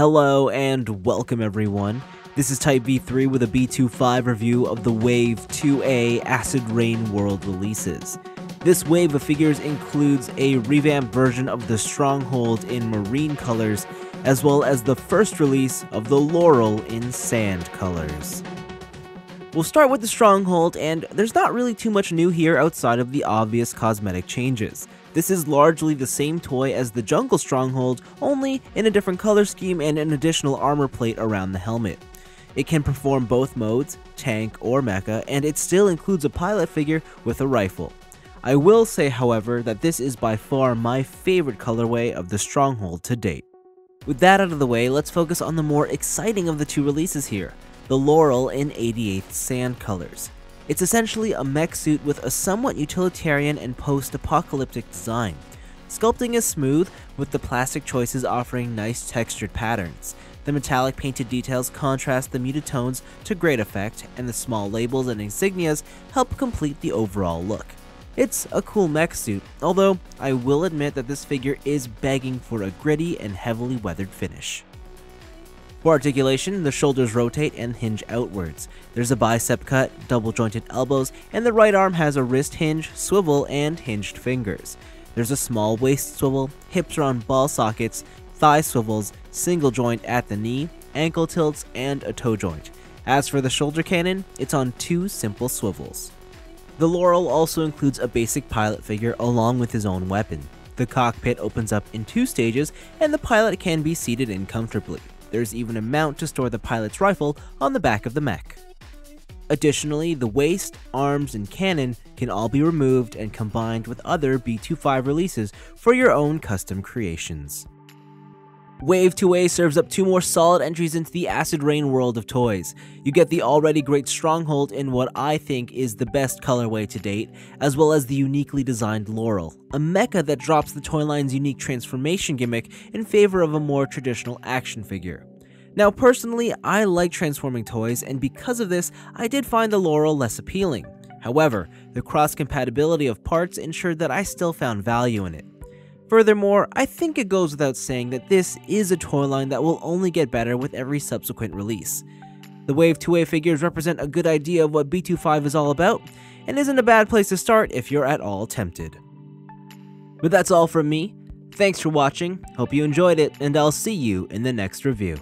Hello and welcome everyone. This is Type V3 with a B25 review of the Wave 2A Acid Rain World releases. This wave of figures includes a revamped version of the Stronghold in marine colors, as well as the first release of the Laurel in sand colors. We'll start with the Stronghold, and there's not really too much new here outside of the obvious cosmetic changes. This is largely the same toy as the Jungle Stronghold, only in a different color scheme and an additional armor plate around the helmet. It can perform both modes, tank or mecha, and it still includes a pilot figure with a rifle. I will say, however, that this is by far my favorite colorway of the Stronghold to date. With that out of the way, let's focus on the more exciting of the two releases here, the Laurel in 88th sand colors. It's essentially a mech suit with a somewhat utilitarian and post-apocalyptic design. Sculpting is smooth, with the plastic choices offering nice textured patterns. The metallic painted details contrast the muted tones to great effect, and the small labels and insignias help complete the overall look. It's a cool mech suit, although I will admit that this figure is begging for a gritty and heavily weathered finish. For articulation, the shoulders rotate and hinge outwards. There's a bicep cut, double jointed elbows, and the right arm has a wrist hinge, swivel, and hinged fingers. There's a small waist swivel, hips are on ball sockets, thigh swivels, single joint at the knee, ankle tilts, and a toe joint. As for the shoulder cannon, it's on two simple swivels. The Laurel also includes a basic pilot figure along with his own weapon. The cockpit opens up in two stages, and the pilot can be seated in comfortably. There's even a mount to store the pilot's rifle on the back of the mech. Additionally, the waist, arms, and cannon can all be removed and combined with other B25 releases for your own custom creations. Wave 2A serves up two more solid entries into the Acid Rain world of toys. You get the already great Stronghold in what I think is the best colorway to date, as well as the uniquely designed Laurel, a mecha that drops the toy line's unique transformation gimmick in favor of a more traditional action figure. Now personally, I like transforming toys, and because of this, I did find the Laurel less appealing. However, the cross-compatibility of parts ensured that I still found value in it. Furthermore, I think it goes without saying that this is a toy line that will only get better with every subsequent release. The Wave 2A figures represent a good idea of what B25 is all about, and isn't a bad place to start if you're at all tempted. But that's all from me. Thanks for watching, hope you enjoyed it, and I'll see you in the next review.